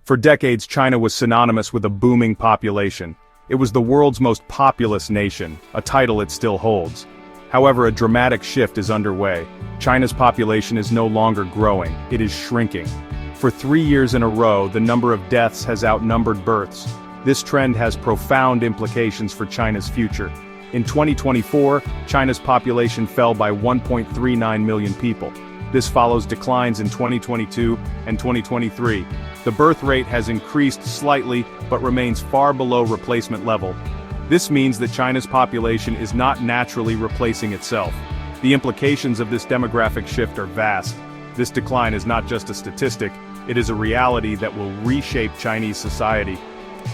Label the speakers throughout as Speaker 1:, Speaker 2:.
Speaker 1: For decades, China was synonymous with a booming population. It was the world's most populous nation, a title it still holds. However, a dramatic shift is underway. China's population is no longer growing, it is shrinking. For 3 years in a row, the number of deaths has outnumbered births. This trend has profound implications for China's future. In 2024, China's population fell by 1.39 million people. This follows declines in 2022 and 2023. The birth rate has increased slightly, but remains far below replacement level. This means that China's population is not naturally replacing itself. The implications of this demographic shift are vast. This decline is not just a statistic, it is a reality that will reshape Chinese society.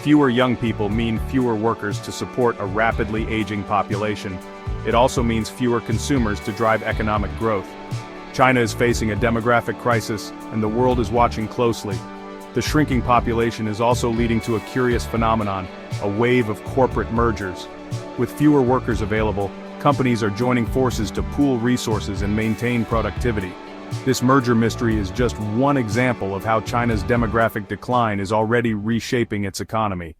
Speaker 1: Fewer young people mean fewer workers to support a rapidly aging population. It also means fewer consumers to drive economic growth. China is facing a demographic crisis, and the world is watching closely. The shrinking population is also leading to a curious phenomenon, a wave of corporate mergers. With fewer workers available, companies are joining forces to pool resources and maintain productivity. This merger mystery is just one example of how China's demographic decline is already reshaping its economy.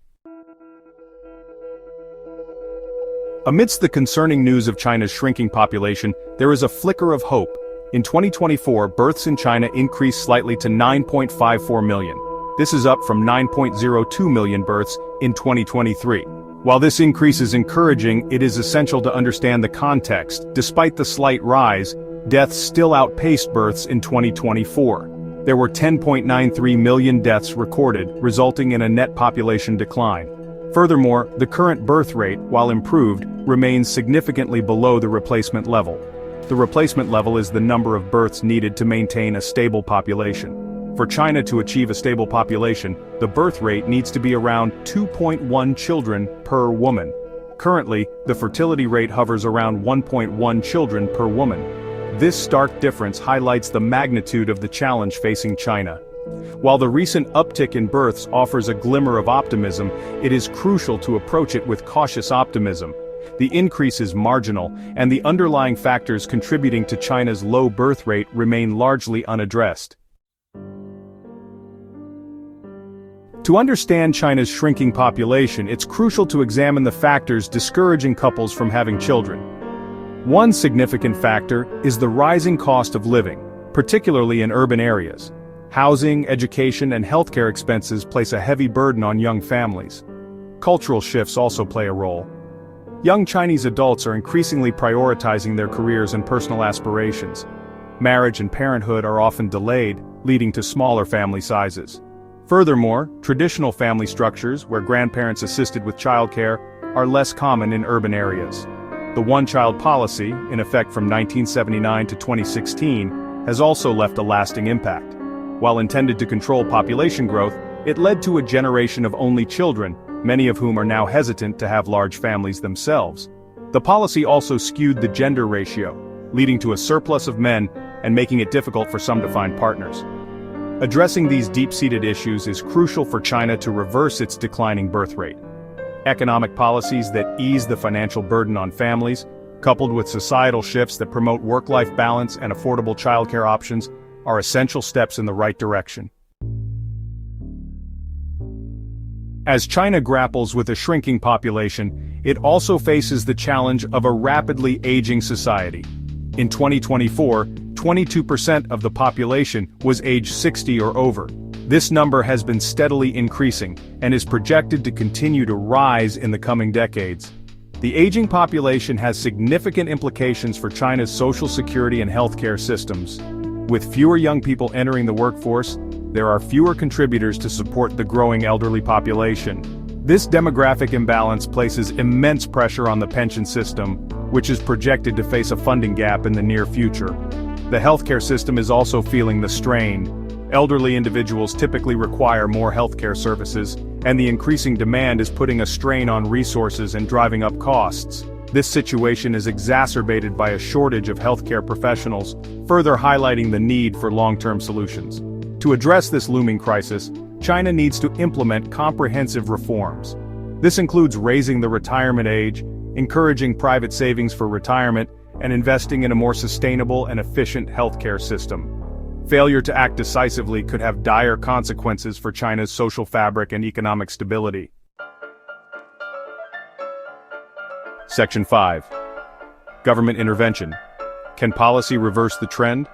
Speaker 1: Amidst the concerning news of China's shrinking population, there is a flicker of hope. In 2024, births in China increased slightly to 9.54 million. This is up from 9.02 million births in 2023. While this increase is encouraging, it is essential to understand the context. Despite the slight rise, deaths still outpaced births in 2024. There were 10.93 million deaths recorded, resulting in a net population decline. Furthermore, the current birth rate, while improved, remains significantly below the replacement level. The replacement level is the number of births needed to maintain a stable population. For China to achieve a stable population, the birth rate needs to be around 2.1 children per woman. Currently, the fertility rate hovers around 1.1 children per woman. This stark difference highlights the magnitude of the challenge facing China. While the recent uptick in births offers a glimmer of optimism, it is crucial to approach it with cautious optimism. The increase is marginal, and the underlying factors contributing to China's low birth rate remain largely unaddressed. To understand China's shrinking population, it's crucial to examine the factors discouraging couples from having children. One significant factor is the rising cost of living, particularly in urban areas. Housing, education, and healthcare expenses place a heavy burden on young families. Cultural shifts also play a role. Young Chinese adults are increasingly prioritizing their careers and personal aspirations. Marriage and parenthood are often delayed, leading to smaller family sizes. Furthermore, traditional family structures, where grandparents assisted with childcare, are less common in urban areas. The one-child policy, in effect from 1979 to 2016, has also left a lasting impact. While intended to control population growth, it led to a generation of only children, many of whom are now hesitant to have large families themselves. The policy also skewed the gender ratio, leading to a surplus of men and making it difficult for some to find partners. Addressing these deep-seated issues is crucial for China to reverse its declining birth rate. Economic policies that ease the financial burden on families, coupled with societal shifts that promote work-life balance and affordable childcare options, are essential steps in the right direction. As China grapples with a shrinking population, it also faces the challenge of a rapidly aging society. In 2024, 22% of the population was aged 60 or over. This number has been steadily increasing, and is projected to continue to rise in the coming decades. The aging population has significant implications for China's social security and healthcare systems. With fewer young people entering the workforce, there are fewer contributors to support the growing elderly population. This demographic imbalance places immense pressure on the pension system, which is projected to face a funding gap in the near future. The healthcare system is also feeling the strain. Elderly individuals typically require more healthcare services, and the increasing demand is putting a strain on resources and driving up costs. This situation is exacerbated by a shortage of healthcare professionals, further highlighting the need for long-term solutions. To address this looming crisis, China needs to implement comprehensive reforms. This includes raising the retirement age, encouraging private savings for retirement, and investing in a more sustainable and efficient healthcare system. Failure to act decisively could have dire consequences for China's social fabric and economic stability. Section 5. Government intervention. Can policy reverse the trend?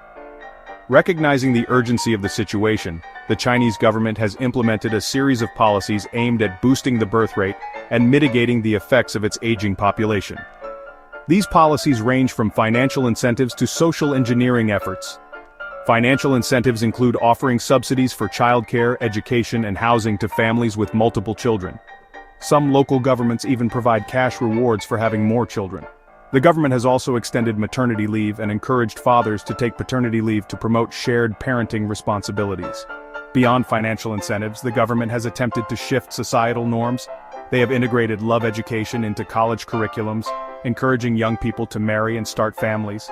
Speaker 1: Recognizing the urgency of the situation, the Chinese government has implemented a series of policies aimed at boosting the birth rate and mitigating the effects of its aging population. These policies range from financial incentives to social engineering efforts. Financial incentives include offering subsidies for childcare, education, and housing to families with multiple children. Some local governments even provide cash rewards for having more children. The government has also extended maternity leave and encouraged fathers to take paternity leave to promote shared parenting responsibilities. Beyond financial incentives, the government has attempted to shift societal norms. They have integrated love education into college curriculums, encouraging young people to marry and start families.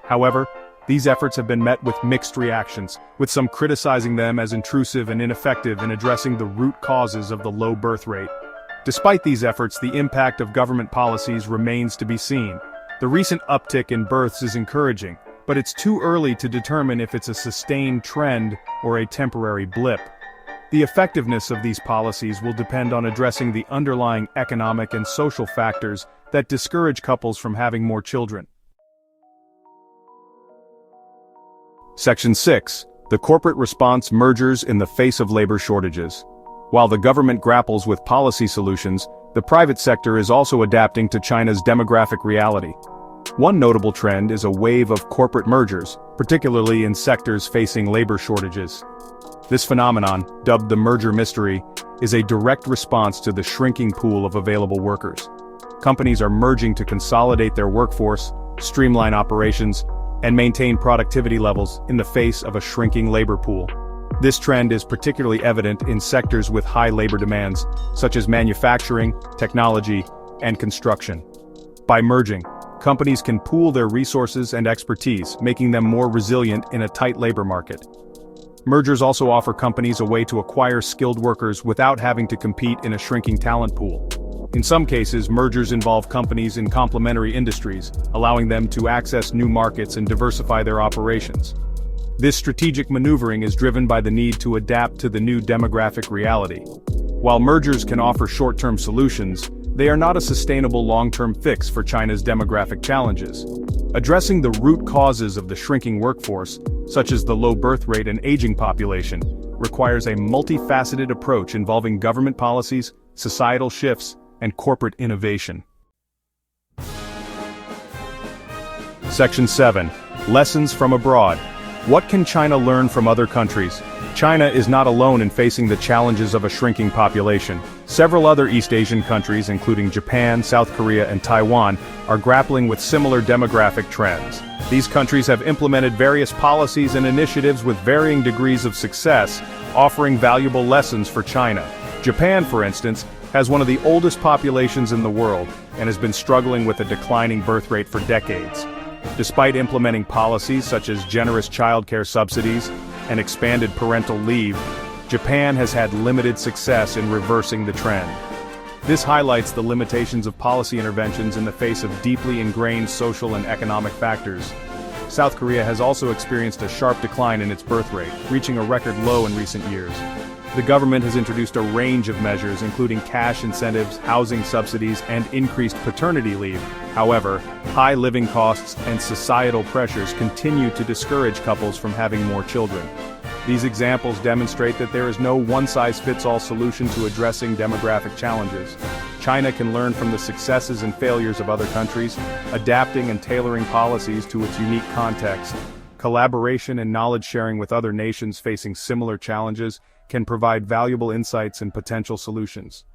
Speaker 1: However, these efforts have been met with mixed reactions, with some criticizing them as intrusive and ineffective in addressing the root causes of the low birth rate. Despite these efforts, the impact of government policies remains to be seen. The recent uptick in births is encouraging, but it's too early to determine if it's a sustained trend or a temporary blip. The effectiveness of these policies will depend on addressing the underlying economic and social factors that discourage couples from having more children. Section 6. The corporate response: mergers in the face of labor shortages. While the government grapples with policy solutions, the private sector is also adapting to China's demographic reality. One notable trend is a wave of corporate mergers, particularly in sectors facing labor shortages. This phenomenon, dubbed the merger mystery, is a direct response to the shrinking pool of available workers. Companies are merging to consolidate their workforce, streamline operations, and maintain productivity levels in the face of a shrinking labor pool. This trend is particularly evident in sectors with high labor demands, such as manufacturing, technology, and construction. By merging, companies can pool their resources and expertise, making them more resilient in a tight labor market. Mergers also offer companies a way to acquire skilled workers without having to compete in a shrinking talent pool. In some cases, mergers involve companies in complementary industries, allowing them to access new markets and diversify their operations. This strategic maneuvering is driven by the need to adapt to the new demographic reality. While mergers can offer short-term solutions, they are not a sustainable long-term fix for China's demographic challenges. Addressing the root causes of the shrinking workforce, such as the low birth rate and aging population, requires a multifaceted approach involving government policies, societal shifts, and corporate innovation. Section 7. Lessons from abroad. What can China learn from other countries? China is not alone in facing the challenges of a shrinking population. Several other East Asian countries, including Japan, South Korea, and Taiwan, are grappling with similar demographic trends. These countries have implemented various policies and initiatives with varying degrees of success, offering valuable lessons for China. Japan, for instance, has one of the oldest populations in the world and has been struggling with a declining birth rate for decades. Despite implementing policies such as generous childcare subsidies and expanded parental leave, Japan has had limited success in reversing the trend. This highlights the limitations of policy interventions in the face of deeply ingrained social and economic factors. South Korea has also experienced a sharp decline in its birth rate, reaching a record low in recent years. The government has introduced a range of measures including cash incentives, housing subsidies, and increased paternity leave. However, high living costs and societal pressures continue to discourage couples from having more children. These examples demonstrate that there is no one-size-fits-all solution to addressing demographic challenges. China can learn from the successes and failures of other countries, adapting and tailoring policies to its unique context. Collaboration and knowledge sharing with other nations facing similar challenges can provide valuable insights and potential solutions.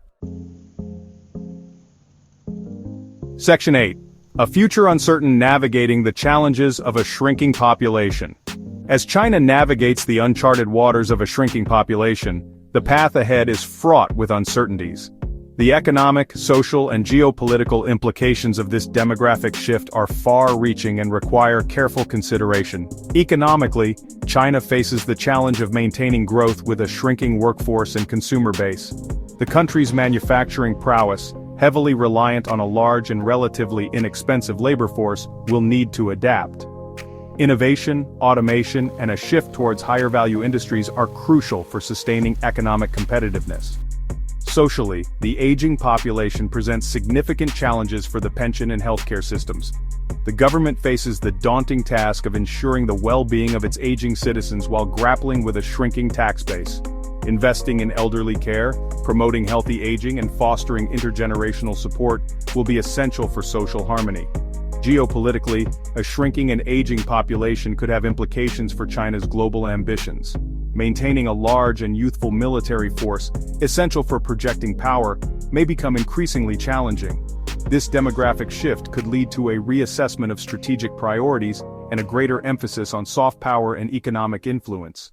Speaker 1: Section 8. A future uncertain: navigating the challenges of a shrinking population. As China navigates the uncharted waters of a shrinking population, the path ahead is fraught with uncertainties. The economic, social, and geopolitical implications of this demographic shift are far-reaching and require careful consideration. Economically, China faces the challenge of maintaining growth with a shrinking workforce and consumer base. The country's manufacturing prowess, heavily reliant on a large and relatively inexpensive labor force, will need to adapt. Innovation, automation, and a shift towards higher-value industries are crucial for sustaining economic competitiveness. Socially, the aging population presents significant challenges for the pension and healthcare systems. The government faces the daunting task of ensuring the well-being of its aging citizens while grappling with a shrinking tax base. Investing in elderly care, promoting healthy aging, and fostering intergenerational support will be essential for social harmony. Geopolitically, a shrinking and aging population could have implications for China's global ambitions. Maintaining a large and youthful military force, essential for projecting power, may become increasingly challenging. This demographic shift could lead to a reassessment of strategic priorities and a greater emphasis on soft power and economic influence.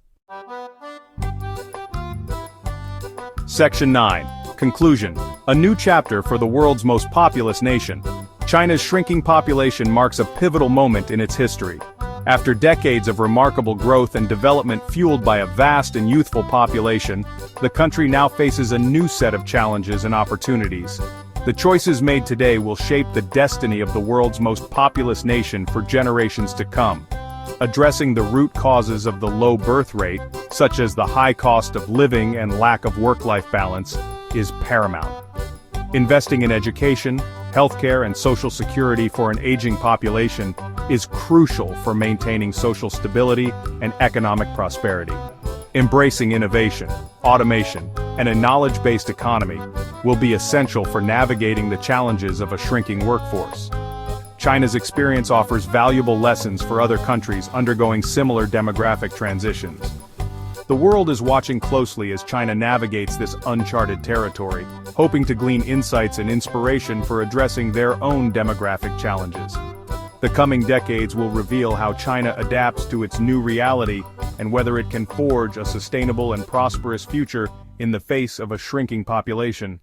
Speaker 1: Section 9. Conclusion. A new chapter for the world's most populous nation. China's shrinking population marks a pivotal moment in its history. After decades of remarkable growth and development fueled by a vast and youthful population, the country now faces a new set of challenges and opportunities. The choices made today will shape the destiny of the world's most populous nation for generations to come. Addressing the root causes of the low birth rate, such as the high cost of living and lack of work-life balance, is paramount. Investing in education, healthcare, and social security for an aging population is crucial for maintaining social stability and economic prosperity. Embracing innovation, automation, and a knowledge-based economy will be essential for navigating the challenges of a shrinking workforce. China's experience offers valuable lessons for other countries undergoing similar demographic transitions. The world is watching closely as China navigates this uncharted territory, hoping to glean insights and inspiration for addressing their own demographic challenges. The coming decades will reveal how China adapts to its new reality and whether it can forge a sustainable and prosperous future in the face of a shrinking population.